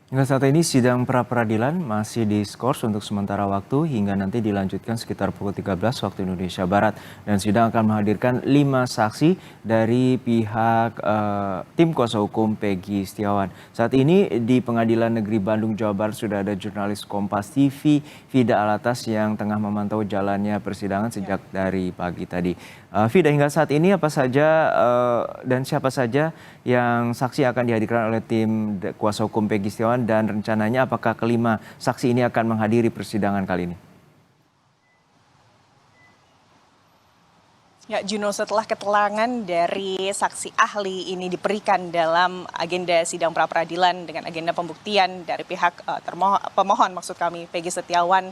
Hingga saat ini sidang pra-peradilan masih diskors untuk sementara waktu hingga nanti dilanjutkan sekitar pukul 13 waktu Indonesia Barat. Dan sidang akan menghadirkan 5 saksi dari pihak tim kuasa hukum Peggy Setiawan. Saat ini di Pengadilan Negeri Bandung, Jawa Barat sudah ada jurnalis Kompas TV, Vida Alatas yang tengah memantau jalannya persidangan sejak dari pagi tadi. Vida, hingga saat ini apa saja dan siapa saja yang saksi akan dihadirkan oleh tim kuasa hukum Peggy Setiawan dan rencananya apakah kelima saksi ini akan menghadiri persidangan kali ini? Ya, Juno, setelah keterangan dari saksi ahli ini diberikan dalam agenda sidang pra-peradilan dengan agenda pembuktian dari pihak pemohon, maksud kami Peggy Setiawan,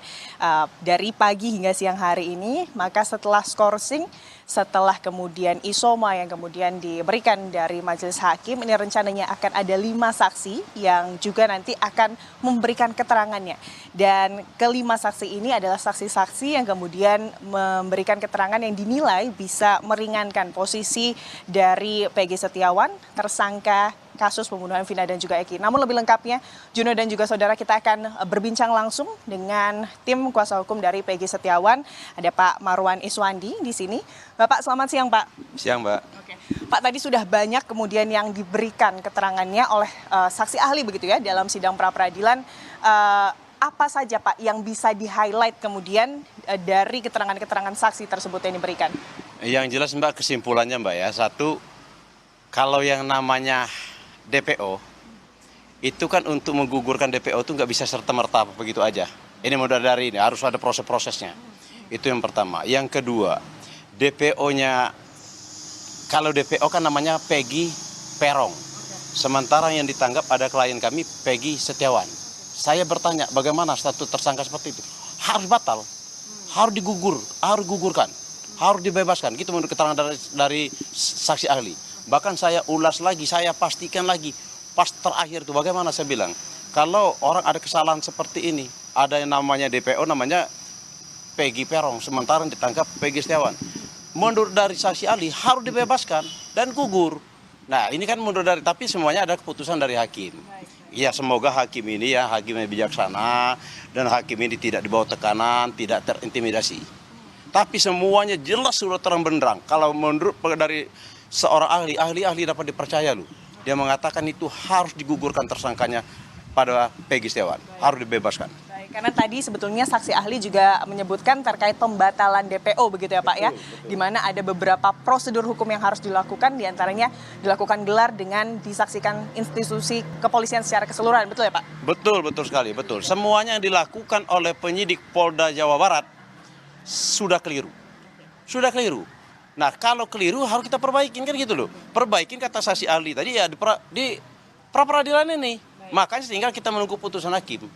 dari pagi hingga siang hari ini, maka setelah skorsing, setelah kemudian isoma yang kemudian diberikan dari majelis hakim, ini rencananya akan ada 5 saksi yang juga nanti akan memberikan keterangannya. Dan kelima saksi ini adalah saksi-saksi yang kemudian memberikan keterangan yang dinilai bisa meringankan posisi dari Peggy Setiawan, tersangka kasus pembunuhan Vina dan juga Eki. Namun lebih lengkapnya, Juno dan juga saudara, kita akan berbincang langsung dengan tim kuasa hukum dari Peggy Setiawan. Ada Pak Marwan Iswandi di sini. Bapak, selamat siang, Pak. Siang, Mbak. Oke. Pak, tadi sudah banyak kemudian yang diberikan keterangannya oleh saksi ahli begitu ya dalam sidang pra-peradilan. Apa saja, Pak, yang bisa di-highlight kemudian dari keterangan-keterangan saksi tersebut yang diberikan? Yang jelas, Mbak, kesimpulannya, Mbak, ya. Satu, kalau yang namanya DPO, itu kan untuk menggugurkan DPO itu nggak bisa serta-merta begitu aja. Ini mudah dari ini, harus ada proses-prosesnya. Itu yang pertama. Yang kedua, DPO-nya, kalau DPO kan namanya Peggy Perong. Sementara yang ditangkap ada klien kami, Peggy Setiawan. Saya bertanya, bagaimana status tersangka seperti itu? Harus batal, harus digugurkan, harus dibebaskan. Gitu menurut keterangan dari saksi ahli. Bahkan saya ulas lagi, saya pastikan lagi. Pas terakhir itu bagaimana saya bilang, kalau orang ada kesalahan seperti ini, ada yang namanya DPO, namanya Peggy Perong, sementara ditangkap Peggy Setiawan. Menurut dari saksi ahli harus dibebaskan dan gugur. Nah, ini kan menurut dari, tapi semuanya ada keputusan dari hakim. Ya, semoga hakim ini ya, hakim yang bijaksana, dan hakim ini tidak dibawa tekanan, tidak terintimidasi. Tapi semuanya jelas sudah terang benderang. Kalau menurut dari seorang ahli dapat dipercaya loh. Dia mengatakan itu harus digugurkan tersangkanya pada Peggy Setiawan, harus dibebaskan. Baik, karena tadi sebetulnya saksi ahli juga menyebutkan terkait pembatalan DPO begitu ya, Pak, ya, di mana ada beberapa prosedur hukum yang harus dilakukan, diantaranya dilakukan gelar dengan disaksikan institusi kepolisian secara keseluruhan, betul ya, Pak? Betul sekali, betul. Semuanya yang dilakukan oleh penyidik Polda Jawa Barat sudah keliru. Sudah keliru. Nah, kalau keliru harus kita perbaikin, kan gitu loh. Perbaikin kata saksi ahli tadi ya di pra-peradilan ini. Makanya tinggal kita menunggu putusan hakim.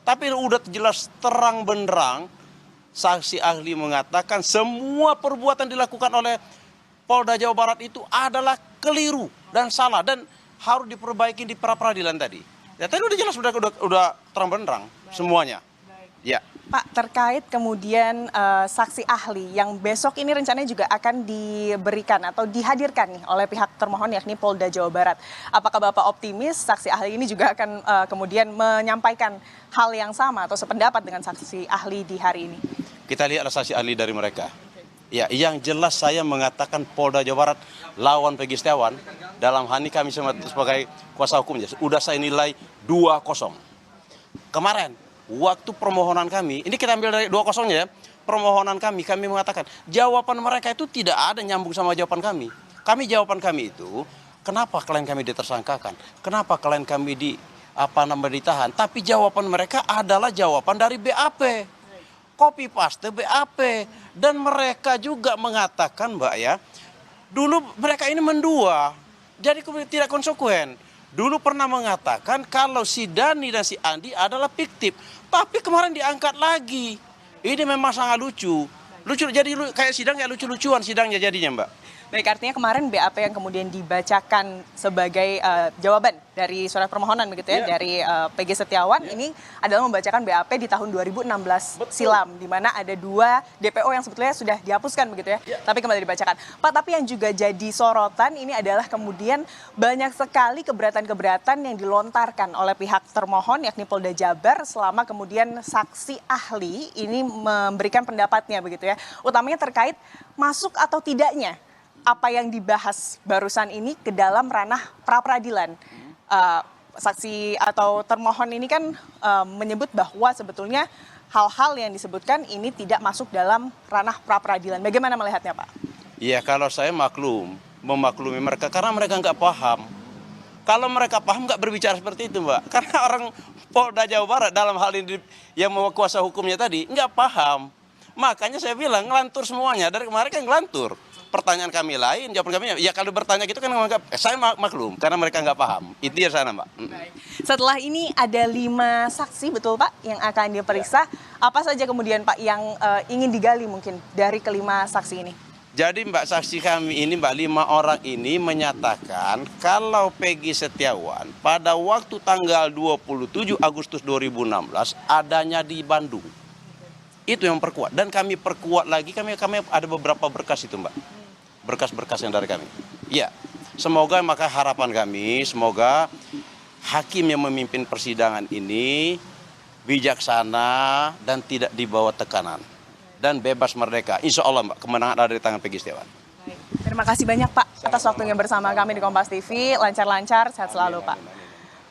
Tapi udah jelas terang benderang saksi ahli mengatakan semua perbuatan dilakukan oleh Polda Jawa Barat itu adalah keliru dan salah dan harus diperbaiki di pra-peradilan tadi. Ya tadi udah jelas, udah terang benderang semuanya. Ya. Pak, terkait kemudian saksi ahli yang besok ini rencananya juga akan diberikan atau dihadirkan nih oleh pihak termohon yakni Polda Jawa Barat. Apakah Bapak optimis saksi ahli ini juga akan kemudian menyampaikan hal yang sama atau sependapat dengan saksi ahli di hari ini? Kita lihat saksi ahli dari mereka. Ya, yang jelas saya mengatakan Polda Jawa Barat lawan Peggy Setiawan, dalam hal ini kami sebagai kuasa hukumnya, sudah saya nilai 2-0. Kemarin, waktu permohonan kami, ini kita ambil dari 2-0 ya, permohonan kami mengatakan jawaban mereka itu tidak ada nyambung sama jawaban kami. Jawaban kami itu, kenapa klien kami ditersangkakan, kenapa klien kami ditahan, tapi jawaban mereka adalah jawaban dari BAP. Copy paste BAP, dan mereka juga mengatakan, Mbak, ya, dulu mereka ini mendua, jadi tidak konsekuen. Dulu pernah mengatakan kalau si Dani dan si Andi adalah fiktif, tapi kemarin diangkat lagi. Ini memang sangat lucu. Jadi kayak sidang kayak lucu-lucuan sidangnya jadinya, Mbak. Baik, artinya kemarin BAP yang kemudian dibacakan sebagai jawaban dari surat permohonan begitu ya, dari PG Setiawan ini adalah membacakan BAP di tahun 2016 silam, di mana ada 2 DPO yang sebetulnya sudah dihapuskan begitu ya, tapi kembali dibacakan. Pak, tapi yang juga jadi sorotan ini adalah kemudian banyak sekali keberatan-keberatan yang dilontarkan oleh pihak termohon yakni Polda Jabar selama kemudian saksi ahli ini memberikan pendapatnya begitu ya, utamanya terkait masuk atau tidaknya apa yang dibahas barusan ini ke dalam ranah pra-peradilan. Saksi atau termohon ini kan menyebut bahwa sebetulnya hal-hal yang disebutkan ini tidak masuk dalam ranah pra-peradilan. Bagaimana melihatnya, Pak? Iya, kalau saya memaklumi mereka karena mereka nggak paham. Kalau mereka paham nggak berbicara seperti itu, Mbak. Karena orang Polda Jawa Barat dalam hal ini yang kuasa hukumnya tadi nggak paham. Makanya saya bilang ngelantur semuanya. Dari kemarin kan ngelantur. Pertanyaan kami lain, jawaban kami ya kalau bertanya gitu kan menganggap saya maklum karena mereka nggak paham. Itu di sana, Mbak. Setelah ini ada 5 saksi, betul Pak, yang akan diperiksa. Apa saja kemudian Pak yang ingin digali mungkin dari kelima saksi ini? Jadi Mbak, saksi kami ini Mbak, 5 orang ini menyatakan kalau Peggy Setiawan pada waktu tanggal 27 Agustus 2016 adanya di Bandung. Itu yang perkuat. Dan kami perkuat lagi, kami ada beberapa berkas itu Mbak. Berkas-berkas yang dari kami. Ya, semoga maka harapan kami, semoga hakim yang memimpin persidangan ini bijaksana dan tidak dibawa tekanan. Dan bebas merdeka. Insya Allah Mbak, kemenangan ada di tangan Peggy Setiawan. Baik. Terima kasih banyak Pak atas waktunya bersama kami di Kompas TV. Lancar-lancar, sehat selalu Pak.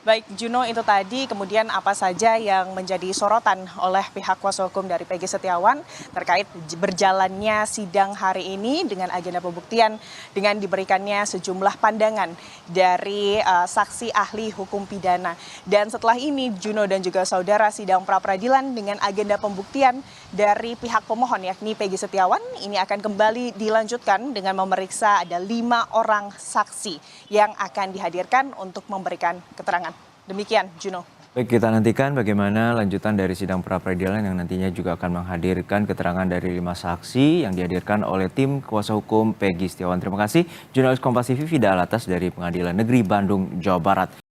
Baik, Juno, itu tadi kemudian apa saja yang menjadi sorotan oleh pihak kuasa hukum dari Peggy Setiawan terkait berjalannya sidang hari ini dengan agenda pembuktian dengan diberikannya sejumlah pandangan dari saksi ahli hukum pidana. Dan setelah ini, Juno dan juga saudara, sidang pra-peradilan dengan agenda pembuktian dari pihak pemohon yakni Peggy Setiawan ini akan kembali dilanjutkan dengan memeriksa ada 5 orang saksi yang akan dihadirkan untuk memberikan keterangan. Demikian, Juno. Baik, kita nantikan bagaimana lanjutan dari sidang pra-peradilan yang nantinya juga akan menghadirkan keterangan dari 5 saksi yang dihadirkan oleh tim kuasa hukum Peggy Setiawan. Terima kasih, jurnalis Kompas TV Fida Alatas dari Pengadilan Negeri Bandung, Jawa Barat.